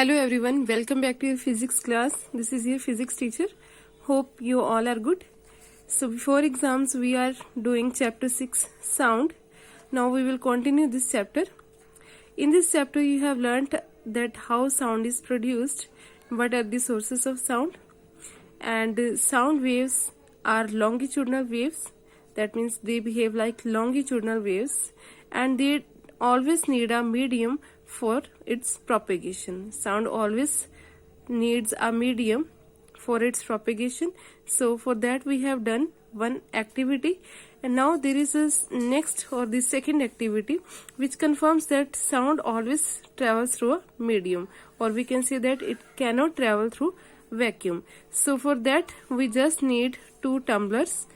Hello everyone, welcome back to your physics class. This is your physics teacher. Hope you all are good. So before exams we are doing chapter 6 sound. Now we will continue this chapter. In this chapter you have learnt that how sound is produced, what are the sources of sound, and sound waves are longitudinal waves. That means they behave like longitudinal waves and they always need a medium for its propagation. Sound always needs a medium for its propagation. So for that we have done one activity, and now there is a next or the second activity which confirms that sound always travels through a medium, or we can say that it cannot travel through vacuum. So for that we just need two tumblers.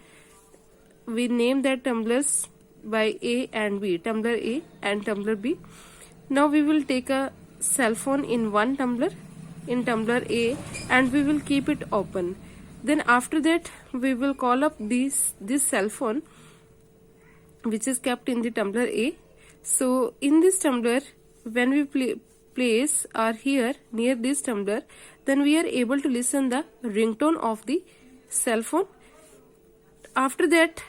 We name that tumblers by A and B, tumbler A and tumbler B. Now we will take a cell phone in one tumbler, in tumbler A, and we will keep it open. Then after that we will call up this cell phone which is kept in the tumbler A. So in this tumbler, when we place our ear near this tumbler, then we are able to listen the ringtone of the cell phone. After that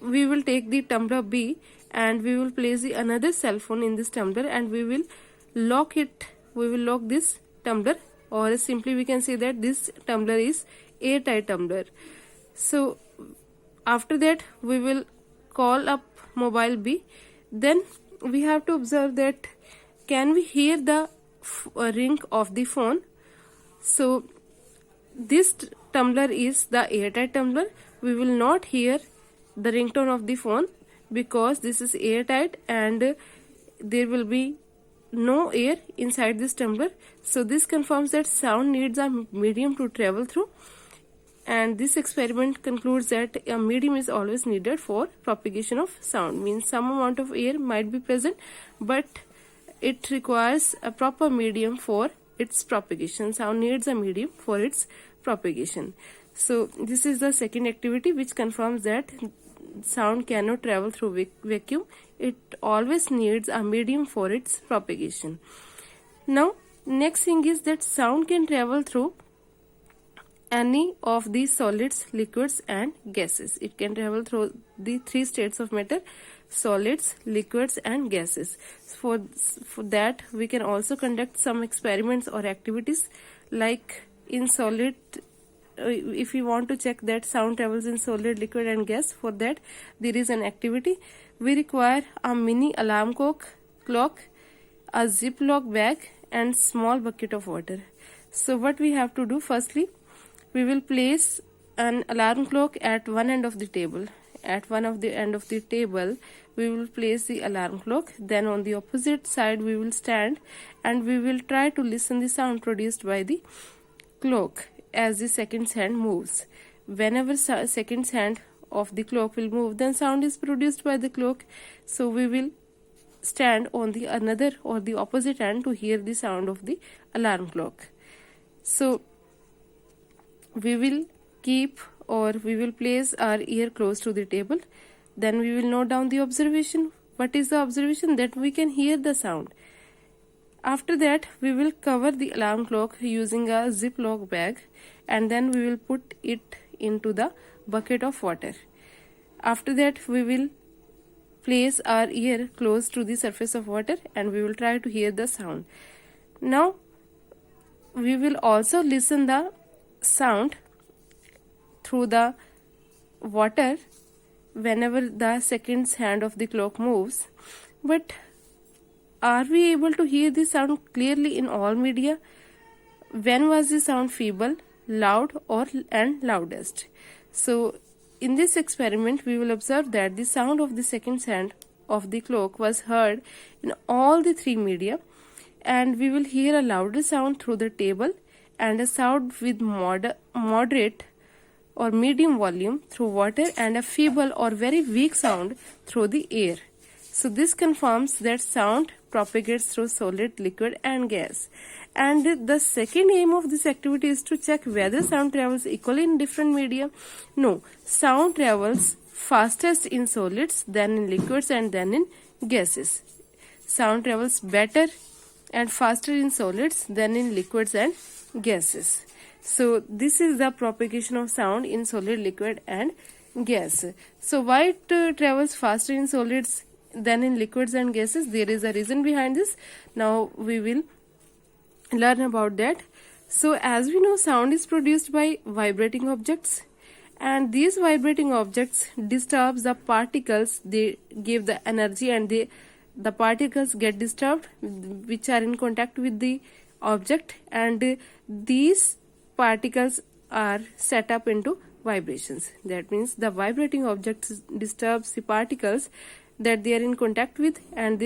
we will take the tumbler B and we will place the another cell phone in this tumbler and we will lock it. We will lock this tumbler, or simply we can say that this tumbler is airtight tumbler. So after that we will call up mobile B. Then we have to observe that can we hear the ring of the phone. So this tumbler is the airtight tumbler. We will not hear the ringtone of the phone because this is airtight and there will be no air inside this tumbler. So this confirms that sound needs a medium to travel through, and this experiment concludes that a medium is always needed for propagation of sound. Means some amount of air might be present but it requires a proper medium for its propagation. Sound needs a medium for its propagation. So this is the second activity which confirms that sound cannot travel through vacuum. It always needs a medium for its propagation. Now next thing is that sound can travel through any of these solids, liquids and gases. It can travel through the three states of matter: solids, liquids and gases. For that we can also conduct some experiments or activities, like in solid. If we want to check that sound travels in solid, liquid and gas, for that there is an activity. We require a mini alarm clock, a ziploc bag and small bucket of water. So what we have to do, firstly we will place an alarm clock at one end of the table. At one of the end of the table we will place the alarm clock. Then on the opposite side we will stand and we will try to listen the sound produced by the clock as the seconds hand moves. Whenever seconds hand of the clock will move, then sound is produced by the clock. So we will stand on the another or the opposite end to hear the sound of the alarm clock. So we will keep, or we will place our ear close to the table. Then we will note down the observation. What is the observation? That we can hear the sound. After that we will cover the alarm clock using a ziploc bag and then we will put it into the bucket of water. After that we will place our ear close to the surface of water and we will try to hear the sound. Now we will also listen the sound through the water whenever the seconds hand of the clock moves. But are we able to hear the sound clearly in all media? When was the sound feeble, loud and loudest? So in this experiment we will observe that the sound of the seconds hand of the clock was heard in all the three media, and we will hear a louder sound through the table and a sound with moderate or medium volume through water and a feeble or very weak sound through the air. So this confirms that sound propagates through solid, liquid and gas. And the second aim of this activity is to check whether sound travels equally in different media. No, sound travels fastest in solids, then in liquids and then in gases. Sound travels better and faster in solids than in liquids and gases. So this is the propagation of sound in solid, liquid and gas. So why it travels faster in solids than in liquids and gases? There is a reason behind this. Now we will learn about that. So as we know, sound is produced by vibrating objects, and these vibrating objects disturbs the particles. They give the energy, and the particles get disturbed which are in contact with the object, and these particles are set up into vibrations. That means the vibrating object disturbs the particles that they are in contact with, and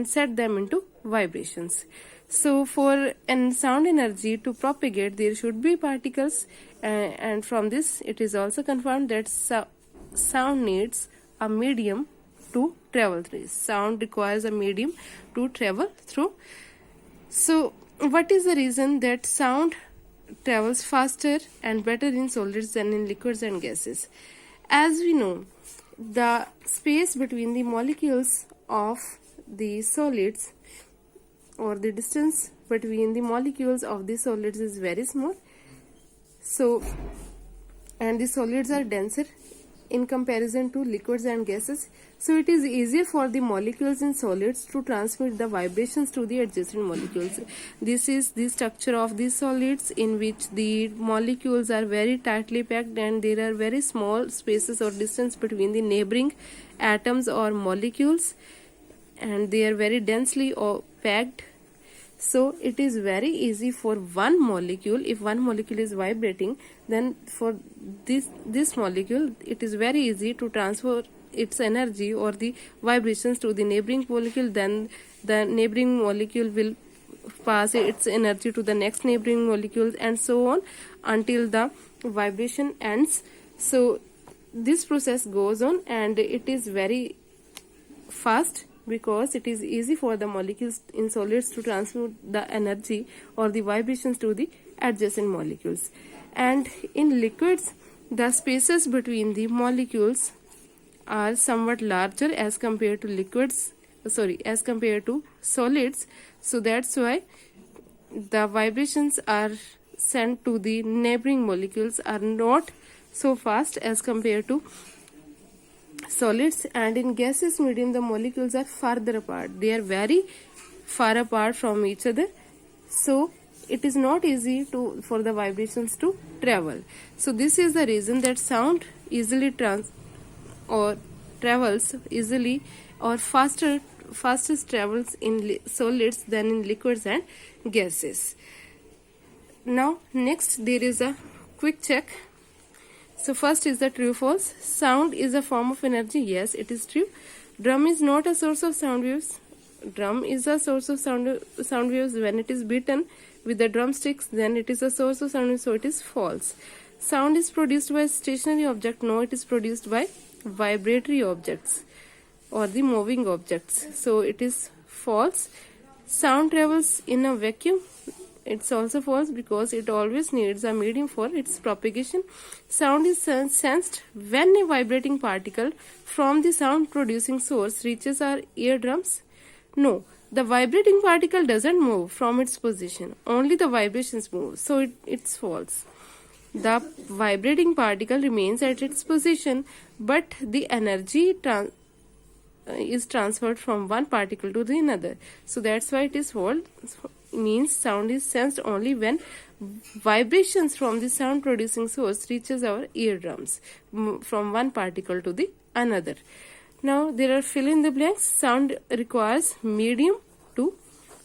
set them into vibrations. So for sound energy to propagate, there should be particles, and from this it is also confirmed that sound needs a medium to travel through. Sound requires a medium to travel through. So what is the reason that sound travels faster and better in solids than in liquids and gases? As we know, the space between the molecules of the solids, or the distance between the molecules of the solids, is very small. So, and the solids are denser in comparison to liquids and gases. So it is easier for the molecules in solids to transmit the vibrations to the adjacent molecules. This is the structure of the solids, in which the molecules are very tightly packed, and there are very small spaces or distance between the neighboring atoms or molecules, and they are very densely packed. So it is very easy for one molecule, if one molecule is vibrating, then for this molecule it is very easy to transfer its energy or the vibrations to the neighboring molecule. Then the neighboring molecule will pass its energy to the next neighboring molecules, and so on until the vibration ends. So this process goes on, and it is very fast, because it is easy for the molecules in solids to transmit the energy or the vibrations to the adjacent molecules. And in liquids, the spaces between the molecules are somewhat larger as compared to solids. So that's why the vibrations are sent to the neighboring molecules are not so fast as compared to solids. And in gaseous medium, the molecules are farther apart. They are very far apart from each other, so it is not easy for the vibrations to travel. So this is the reason that sound easily travels easily or fastest travels in solids than in liquids and gases. Now next, there is a quick check. So first is the true false. Sound is a form of energy. Yes, it is true. Drum is not a source of sound waves. Drum is a source of sound waves when it is beaten with the drumsticks, then it is a source of sound waves, so it is false. Sound is produced by a stationary object. No, it is produced by vibratory objects or the moving objects, so it is false. Sound travels in a vacuum. It's also false, because it always needs a medium for its propagation. Sound is sensed when a vibrating particle from the sound producing source reaches our eardrums. No, the vibrating particle doesn't move from its position, only the vibrations move, so it's false. The vibrating particle remains at its position, but the energy is transferred from one particle to the another, so that's why it is false. Means sound is sensed only when vibrations from the sound producing source reaches our eardrums from one particle to the another. Now there are fill in the blanks. Sound requires medium to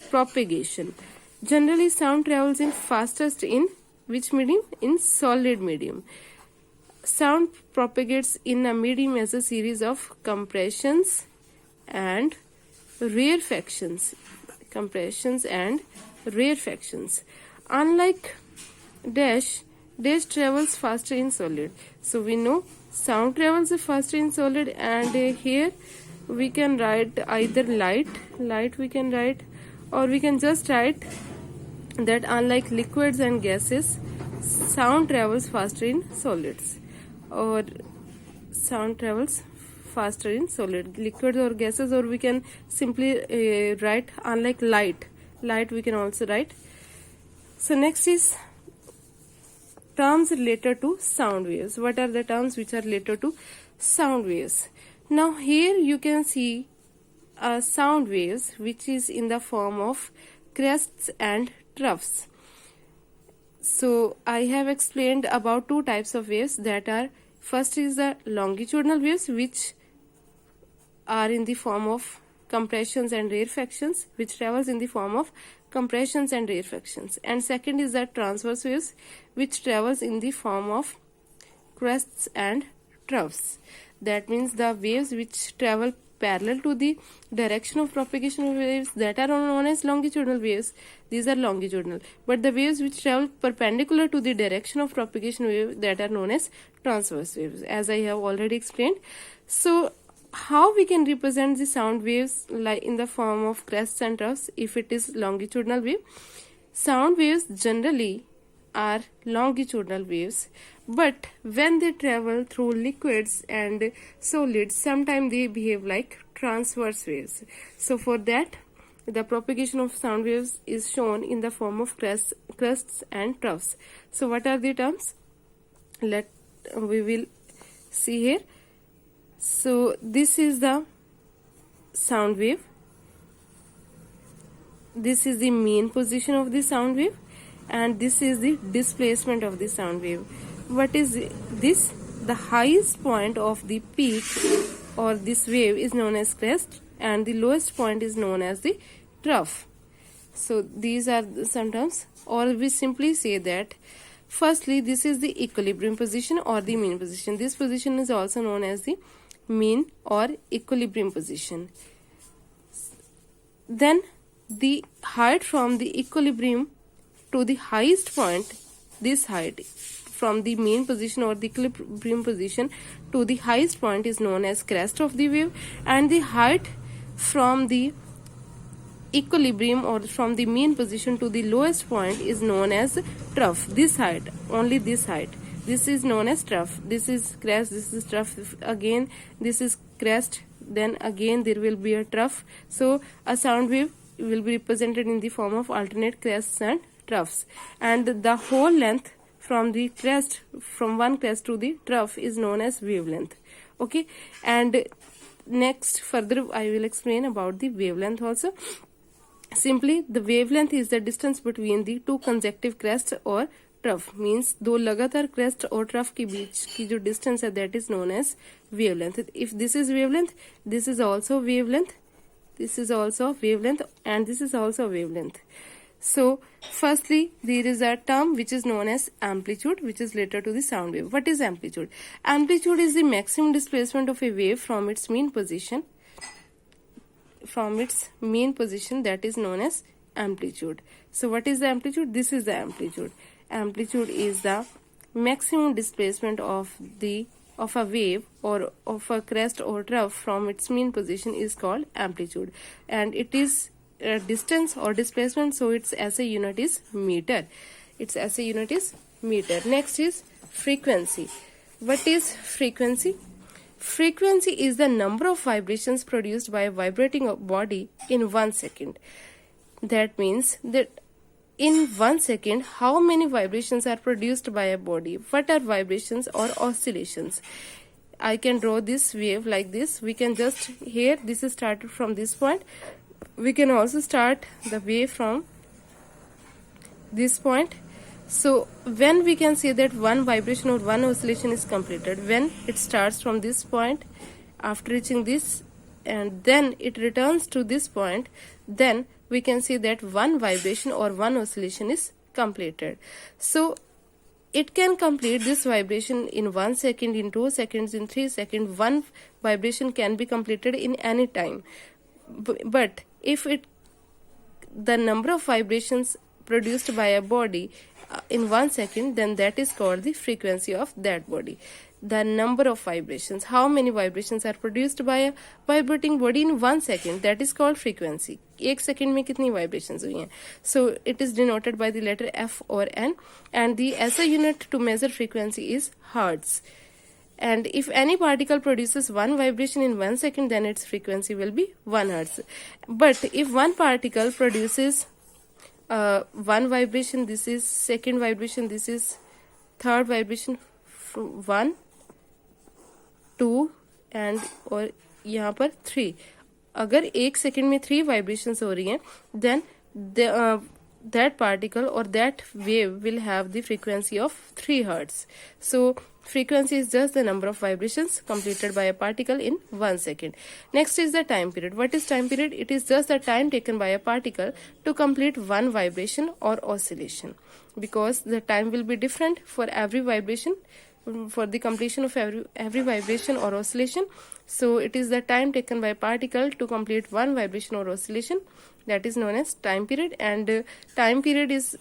propagation. Generally, sound travels in fastest in which medium? In solid medium. Sound propagates in a medium as a series of compressions and rarefactions. Unlike dash travels faster in solid. So we know sound travels faster in solid, and here we can write either light we can write, or we can just write that unlike liquids and gases, sound travels faster in solids, or sound travels faster in solid, liquids or gases, or we can simply write unlike light light we can also write. So next is terms related to sound waves. What are the terms which are related to sound waves? Now here you can see sound waves which is in the form of crests and troughs. So I have explained about two types of waves, that are, first is the longitudinal waves which are in the form of compressions and rarefactions, which travels in the form of compressions and rarefactions, and second is the transverse waves which travels in the form of crests and troughs. That means the waves which travel parallel to the direction of propagation of waves, that are known as longitudinal waves. These are longitudinal. But the waves which travel perpendicular to the direction of propagation wave, that are known as transverse waves, as I have already explained. So how we can represent the sound waves like in the form of crests and troughs if it is longitudinal wave? Sound waves generally are longitudinal waves, but when they travel through liquids and solids, sometimes they behave like transverse waves. So for that, the propagation of sound waves is shown in the form of crests and troughs. So what are the terms? We will see here. So this is the sound wave. This is the mean position of the sound wave, and this is the displacement of the sound wave. What is this? The highest point of the peak or this wave is known as crest, and the lowest point is known as the trough. So these are some terms, or we simply say that firstly this is the equilibrium position or the mean position. This position is also known as the mean or equilibrium position. Then the height from the equilibrium to the highest point, this height from the mean position or the equilibrium position to the highest point is known as crest of the wave, and the height from the equilibrium or from the mean position to the lowest point is known as trough. This height, only this height, this is known as trough. This is crest, this is trough, again this is crest, then again there will be a trough. So a sound wave will be represented in the form of alternate crests and troughs, and the whole length from the crest, from one crest to the trough, is known as wavelength. Okay, and next further I will explain about the wavelength also. Simply the wavelength is the distance between the two consecutive crests or trough, means दो लगातार crest और trough के बीच की जो distance है, that is known as wavelength. If this is wavelength, this is also wavelength, this is also wavelength, and this is also wavelength. So firstly there is a term which is known as amplitude, which is related to the sound wave. What is amplitude? Amplitude is the maximum displacement of a wave from its mean position, that is known as amplitude. So what is the amplitude? This is the amplitude. Amplitude is the maximum displacement of a wave or of a crest or trough from its mean position is called amplitude, and it is distance or displacement, so its SI unit is meter. Next is frequency. What is frequency? Frequency is the number of vibrations produced by a vibrating body in 1 second. That means that in 1 second, how many vibrations are produced by a body? What are vibrations or oscillations? I can draw this wave like this. We can just, here this is started from this point. We can also start the wave from this point. So when we can say that one vibration or one oscillation is completed, when it starts from this point, after reaching this, and then it returns to this point, then we can say that one vibration or one oscillation is completed. So it can complete this vibration in 1 second, in 2 seconds, in 3 seconds. One vibration can be completed in any time. But if the number of vibrations produced by a body in 1 second, then that is called the frequency of that body. The number of vibrations, how many vibrations are produced by a vibrating body in 1 second, that is called frequency. 1 second में कितनी vibrations हुई हैं? So it is denoted by the letter F or N, and the SI unit to measure frequency is hertz. And if any particle produces one vibration in 1 second, then its frequency will be 1 hertz. But if one particle produces one vibration, this is second vibration, this is third vibration, 1 2 and और यहाँ पर 3. अगर एक second में 3 vibrations हो रही हैं, then that particle or that wave will have the frequency of 3 hertz. So frequency is just the number of vibrations completed by a particle in 1 second. Next is the time period. What is time period? It is just the time taken by a particle to complete one vibration or oscillation, because the time will be different for every vibration, for the completion of every vibration or oscillation. So it is the time taken by a particle to complete one vibration or oscillation, that is known as time period. And time period is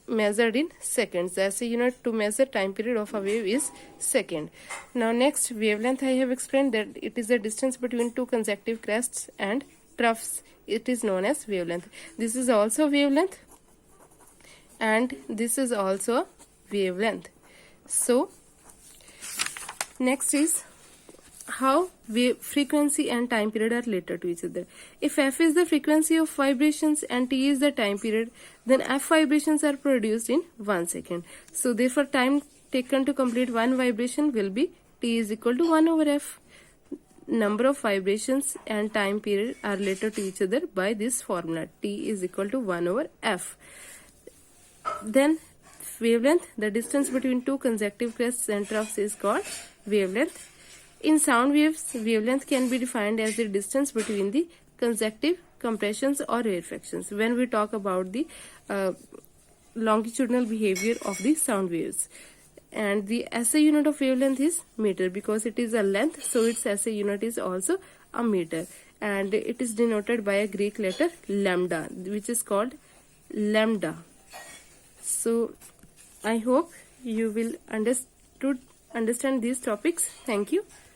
measured in seconds. As a unit to measure time period of a wave is second. Now next, wavelength. I have explained that it is the distance between two consecutive crests and troughs. It is known as wavelength. This is also wavelength, and this is also wavelength. So next is how wave frequency and time period are related to each other. If f is the frequency of vibrations and t is the time period, then f vibrations are produced in 1 second. So therefore time taken to complete one vibration will be t is equal to 1 over f. Number of vibrations and time period are related to each other by this formula, t is equal to 1 over f. Then wavelength, the distance between two consecutive crests and troughs is called wavelength. In sound waves, wavelength can be defined as the distance between the consecutive compressions or rarefactions. When we talk about the longitudinal behavior of the sound waves, and the SI unit of wavelength is meter, because it is a length, so its SI unit is also a meter, and it is denoted by a Greek letter lambda, which is called lambda. So I hope you will understand these topics. Thank you.